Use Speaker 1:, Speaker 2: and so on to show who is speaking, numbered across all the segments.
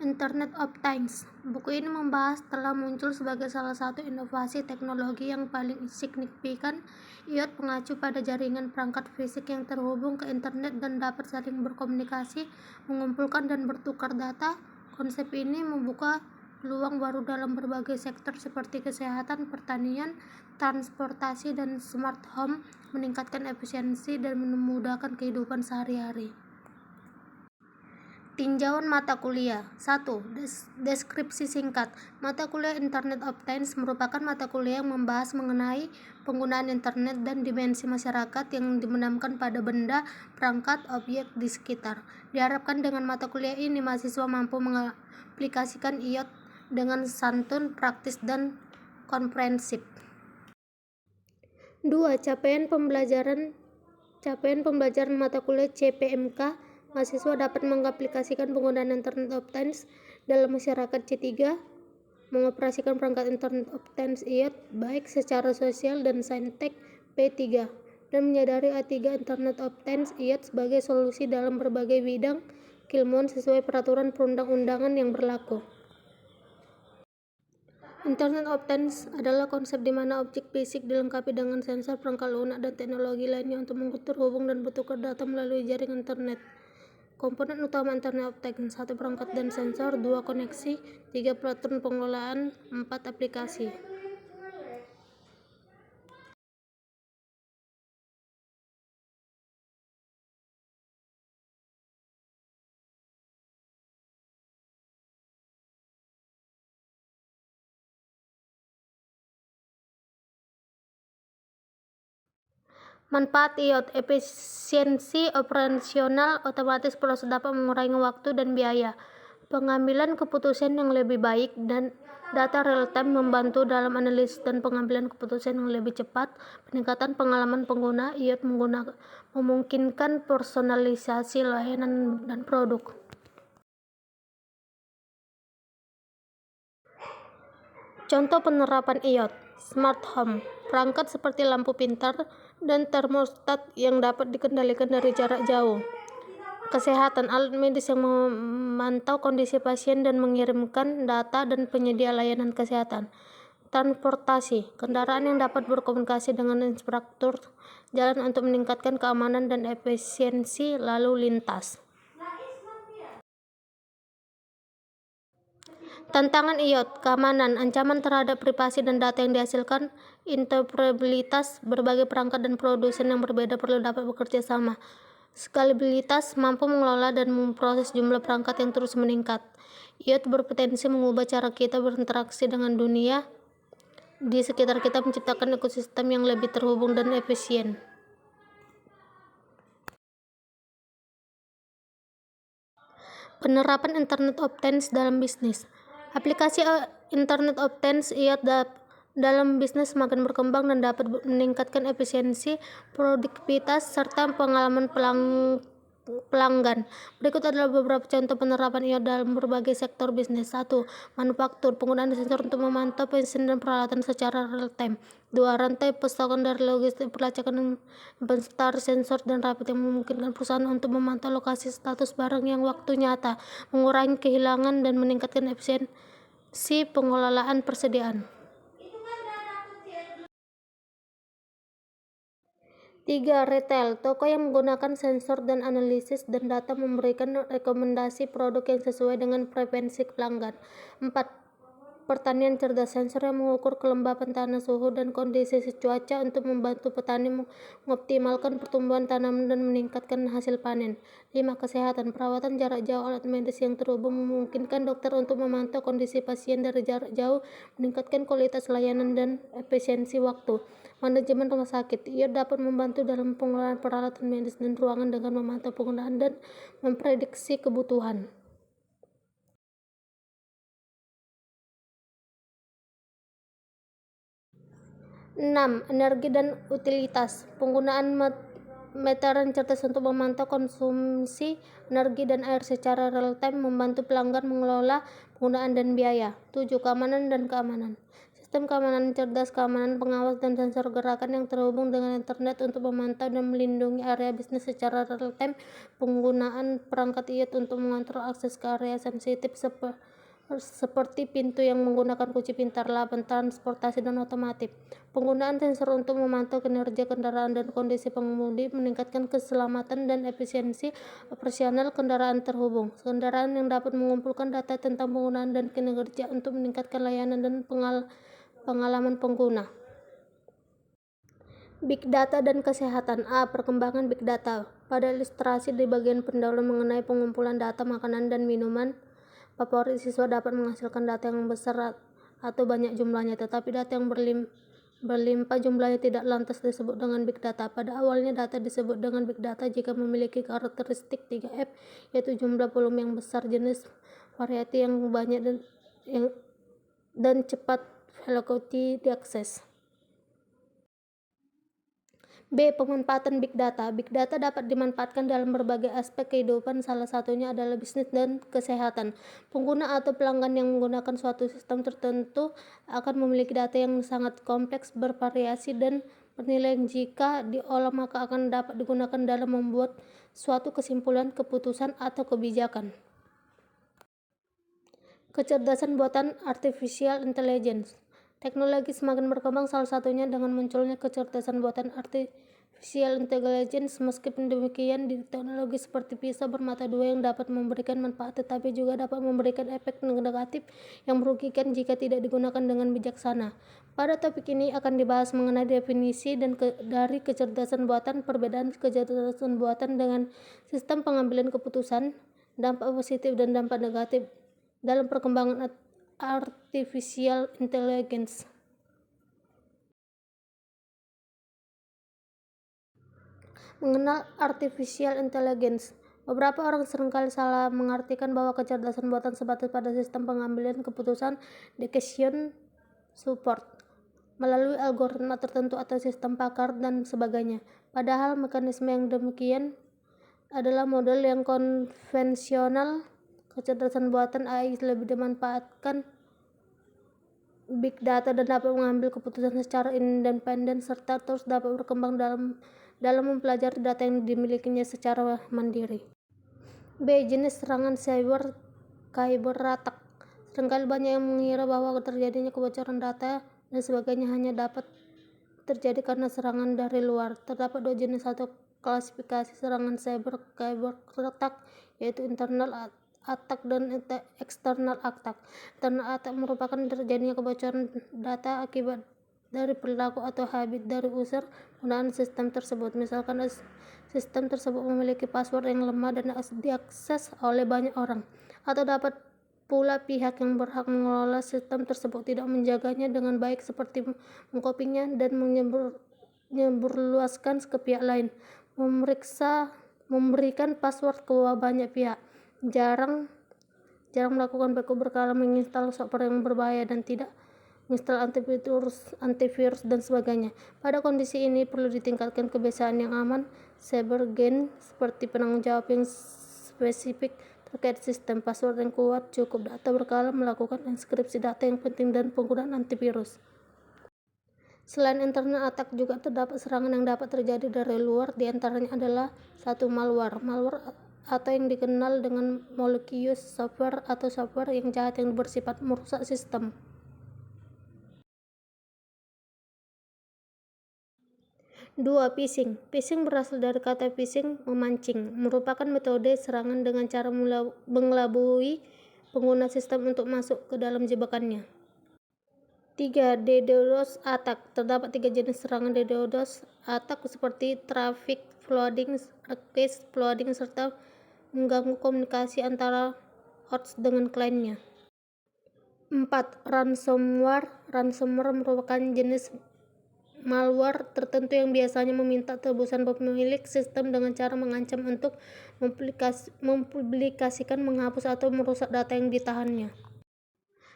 Speaker 1: Internet of Things. Buku ini membahas telah muncul sebagai salah satu inovasi teknologi yang paling signifikan. IoT mengacu pada jaringan perangkat fisik yang terhubung ke internet dan dapat saling berkomunikasi, mengumpulkan dan bertukar data. Konsep ini membuka peluang baru dalam berbagai sektor seperti kesehatan, pertanian, transportasi, dan smart home, meningkatkan efisiensi dan memudahkan kehidupan sehari-hari. Tinjauan mata kuliah. 1. Deskripsi singkat. Mata kuliah Internet of Things merupakan mata kuliah yang membahas mengenai penggunaan internet dan dimensi masyarakat yang dimenamkan pada benda, perangkat, objek di sekitar. Diharapkan dengan mata kuliah ini mahasiswa mampu mengaplikasikan IoT dengan santun, praktis, dan komprehensif. 2. Capaian pembelajaran mata kuliah CPMK. Mahasiswa dapat mengaplikasikan penggunaan Internet of Things dalam masyarakat. C3. Mengoperasikan perangkat Internet of Things IoT baik secara sosial dan saintek. P3. Dan menyadari A3 Internet of Things IoT sebagai solusi dalam berbagai bidang keilmuan sesuai peraturan perundang-undangan yang berlaku. Internet of Things adalah konsep di mana objek fisik dilengkapi dengan sensor, perangkat lunak, dan teknologi lainnya untuk terhubung dan bertukar data melalui jaringan internet. Komponen utama Internet of Things: 1. Perangkat dan sensor. 2. Koneksi. 3. Platform pengelolaan. 4. Aplikasi. Manfaat IoT: efisiensi operasional otomatis, proses dapat mengurangi waktu dan biaya, pengambilan keputusan yang lebih baik, dan data real-time membantu dalam analisis dan pengambilan keputusan yang lebih cepat, peningkatan pengalaman pengguna. IoT memungkinkan personalisasi layanan dan produk. Contoh penerapan IoT: Smart Home, perangkat seperti lampu pintar dan termostat yang dapat dikendalikan dari jarak jauh. Kesehatan, alat medis yang memantau kondisi pasien dan mengirimkan data, dan penyedia layanan kesehatan. Transportasi, kendaraan yang dapat berkomunikasi dengan infrastruktur jalan untuk meningkatkan keamanan dan efisiensi lalu lintas. Tantangan IoT: keamanan, ancaman terhadap privasi dan data yang dihasilkan, interoperabilitas, berbagai perangkat dan produsen yang berbeda perlu dapat bekerja sama. Skalabilitas, mampu mengelola dan memproses jumlah perangkat yang terus meningkat. IoT berpotensi mengubah cara kita berinteraksi dengan dunia di sekitar kita, menciptakan ekosistem yang lebih terhubung dan efisien. Penerapan Internet of Things dalam bisnis. Aplikasi Internet of Things IoT dalam bisnis semakin berkembang dan dapat meningkatkan efisiensi, produktivitas, serta pengalaman pelanggan. Berikut adalah beberapa contoh penerapan IoT dalam berbagai sektor bisnis. 1. Manufaktur, penggunaan sensor untuk memantau mesin dan peralatan secara real-time. 2. Rantai pasokan dari logistik, pelacakan besar sensor dan rapid yang memungkinkan perusahaan untuk memantau lokasi status barang yang waktu nyata, mengurangi kehilangan, dan meningkatkan efisiensi pengelolaan persediaan. 3. Retail, toko yang menggunakan sensor dan analisis dan data memberikan rekomendasi produk yang sesuai dengan preferensi pelanggan. 4. Pertanian cerdas, sensor yang mengukur kelembapan tanah, suhu, dan kondisi cuaca untuk membantu petani mengoptimalkan pertumbuhan tanaman dan meningkatkan hasil panen. 5. Kesehatan, perawatan jarak jauh, alat medis yang terhubung memungkinkan dokter untuk memantau kondisi pasien dari jarak jauh, meningkatkan kualitas layanan dan efisiensi waktu. Manajemen rumah sakit, ia dapat membantu dalam pengelolaan peralatan medis dan ruangan dengan memantau penggunaan dan memprediksi kebutuhan. 6. Energi dan utilitas, penggunaan meteran cerdas untuk memantau konsumsi energi dan air secara real-time, membantu pelanggan mengelola penggunaan dan biaya. 7. Keamanan dan keamanan, Sistem keamanan cerdas, keamanan pengawas, dan sensor gerakan yang terhubung dengan internet untuk memantau dan melindungi area bisnis secara real-time. Penggunaan perangkat IoT untuk mengontrol akses ke area sensitif seperti pintu yang menggunakan kunci pintar, laban transportasi, dan otomotif. Penggunaan sensor untuk memantau kinerja kendaraan dan kondisi pengemudi meningkatkan keselamatan dan efisiensi operasional kendaraan terhubung. Kendaraan yang dapat mengumpulkan data tentang penggunaan dan kinerja untuk meningkatkan layanan dan pengalaman pengguna. Big Data dan kesehatan. Perkembangan Big Data. Pada ilustrasi di bagian pendahuluan mengenai pengumpulan data makanan dan minuman favorit, siswa dapat menghasilkan data yang besar atau banyak jumlahnya, tetapi data yang berlimpah jumlahnya tidak lantas disebut dengan big data. Pada awalnya data disebut dengan big data jika memiliki karakteristik 3F, yaitu jumlah volume yang besar, jenis variasi yang banyak, dan cepat velocity diakses. Pemanfaatan Big Data. Big Data dapat dimanfaatkan dalam berbagai aspek kehidupan, salah satunya adalah bisnis dan kesehatan. Pengguna atau pelanggan yang menggunakan suatu sistem tertentu akan memiliki data yang sangat kompleks, bervariasi, dan bernilai yang jika diolah maka akan dapat digunakan dalam membuat suatu kesimpulan, keputusan, atau kebijakan. Kecerdasan buatan artificial intelligence. Teknologi semakin berkembang, salah satunya dengan munculnya kecerdasan buatan artificial intelligence. Meskipun demikian, di teknologi seperti pisau bermata dua yang dapat memberikan manfaat tetapi juga dapat memberikan efek negatif yang merugikan jika tidak digunakan dengan bijaksana. Pada topik ini akan dibahas mengenai definisi dari kecerdasan buatan, perbedaan kecerdasan buatan dengan sistem pengambilan keputusan, dampak positif dan dampak negatif dalam perkembangan artificial intelligence. Mengenal artificial intelligence. Beberapa orang seringkali salah mengartikan bahwa kecerdasan buatan sebatas pada sistem pengambilan keputusan, decision support, melalui algoritma tertentu atau sistem pakar dan sebagainya. Padahal mekanisme yang demikian adalah model yang konvensional. Kecerdasan buatan AI lebih dimanfaatkan big data dan dapat mengambil keputusan secara independen serta terus dapat berkembang dalam mempelajari data yang dimilikinya secara mandiri. Jenis serangan cyber attack. Seringkali banyak yang mengira bahwa terjadinya kebocoran data dan sebagainya hanya dapat terjadi karena serangan dari luar. Terdapat dua jenis atau klasifikasi serangan cyber attack, yaitu internal attack dan external attack. Internal attack merupakan terjadinya kebocoran data akibat dari perilaku atau habit dari user penggunaan sistem tersebut. Misalkan sistem tersebut memiliki password yang lemah dan diakses oleh banyak orang, atau dapat pula pihak yang berhak mengelola sistem tersebut tidak menjaganya dengan baik seperti mengkopinya dan menyebarluaskan ke pihak lain. Memberikan password ke banyak pihak. Jarang melakukan backup berkala, menginstal software yang berbahaya dan tidak menginstal antivirus dan sebagainya. Pada kondisi ini perlu ditingkatkan kebiasaan yang aman cybergen seperti penanggung jawab yang spesifik terkait sistem, password yang kuat, cukup data berkala, melakukan enkripsi data yang penting, dan penggunaan antivirus. Selain internal attack, juga terdapat serangan yang dapat terjadi dari luar. Di antaranya adalah satu malware atau yang dikenal dengan malicious software atau software yang jahat yang bersifat merusak sistem. 2. Phishing. Phishing berasal dari kata phishing, memancing, merupakan metode serangan dengan cara mengelabui pengguna sistem untuk masuk ke dalam jebakannya. 3. DDoS attack. Terdapat 3 jenis serangan DDoS attack seperti traffic flooding, request flooding, serta mengganggu komunikasi antara host dengan kliennya. 4. Ransomware. Ransomware merupakan jenis malware tertentu yang biasanya meminta tebusan pemilik sistem dengan cara mengancam untuk mempublikasikan, menghapus, atau merusak data yang ditahannya.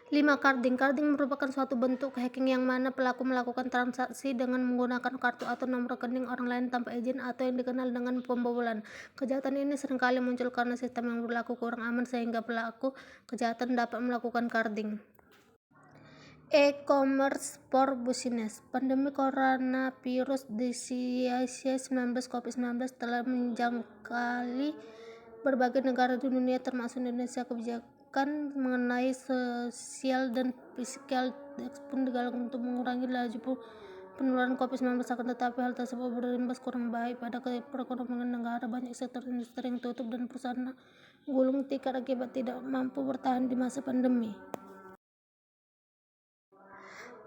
Speaker 1: 5. Carding. Carding merupakan suatu bentuk hacking yang mana pelaku melakukan transaksi dengan menggunakan kartu atau nomor rekening orang lain tanpa izin, atau yang dikenal dengan pembobolan. Kejahatan ini seringkali muncul karena sistem yang berlaku kurang aman sehingga pelaku kejahatan dapat melakukan carding. E-commerce for business. Pandemi coronavirus disease 19 COVID-19 telah menjangkali berbagai negara di dunia termasuk Indonesia. Kebijakan mengenai sosial dan fiskal pun digalakkan untuk mengurangi laju penularan COVID-19, akan tetapi hal tersebut berimbas kurang baik pada perekonomian negara. Banyak sektor industri yang tutup dan perusahaan gulung tikar akibat tidak mampu bertahan di masa pandemi.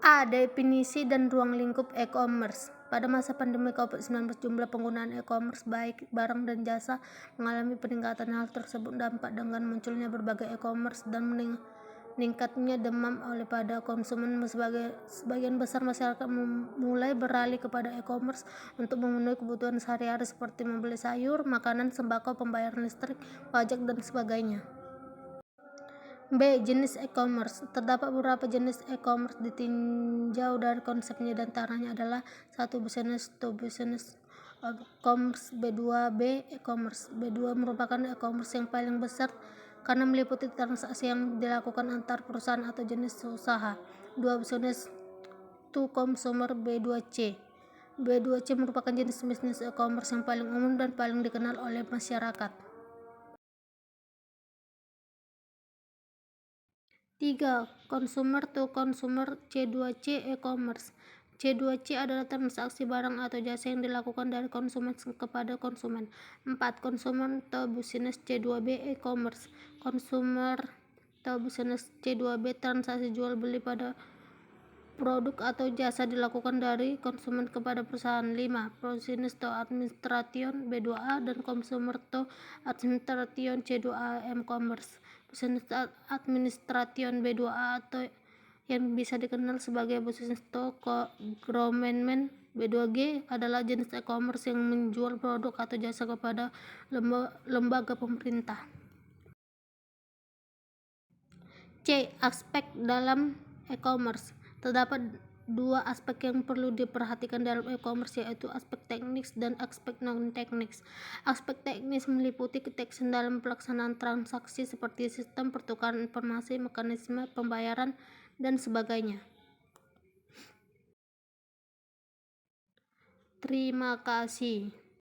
Speaker 1: A. Definisi dan ruang lingkup e-commerce. Pada masa pandemi COVID-19, jumlah penggunaan e-commerce baik barang dan jasa mengalami peningkatan. Hal tersebut dampak dengan munculnya berbagai e-commerce dan meningkatnya demam oleh pada konsumen. Sebagian besar masyarakat mulai beralih kepada e-commerce untuk memenuhi kebutuhan sehari-hari seperti membeli sayur, makanan, sembako, pembayaran listrik, pajak, dan sebagainya. B. Jenis e-commerce. Terdapat beberapa jenis e-commerce ditinjau dari konsepnya, dan antaranya adalah 1. Business to business e-commerce. B2B e-commerce. B2 merupakan e-commerce yang paling besar karena meliputi transaksi yang dilakukan antar perusahaan atau jenis usaha. 2. Business to consumer. B2C. B2C merupakan jenis bisnis e-commerce yang paling umum dan paling dikenal oleh masyarakat. 3. Consumer to consumer. C2C e-commerce. C2C adalah transaksi barang atau jasa yang dilakukan dari konsumen kepada konsumen. 4. Consumer to business. C2B e-commerce. Consumer to business. C2B transaksi jual beli pada produk atau jasa dilakukan dari konsumen kepada perusahaan. 5. Business to administration. B2A dan consumer to administration. C2A e-commerce. Business administration. B2A atau yang bisa dikenal sebagai business to government. B2G adalah jenis e-commerce yang menjual produk atau jasa kepada lembaga pemerintah. C. Aspek dalam e-commerce. Terdapat 2 aspek yang perlu diperhatikan dalam e-commerce, yaitu aspek teknis dan aspek non-teknis. Aspek teknis meliputi keteknisan dalam pelaksanaan transaksi seperti sistem pertukaran informasi, mekanisme pembayaran, dan sebagainya. Terima kasih.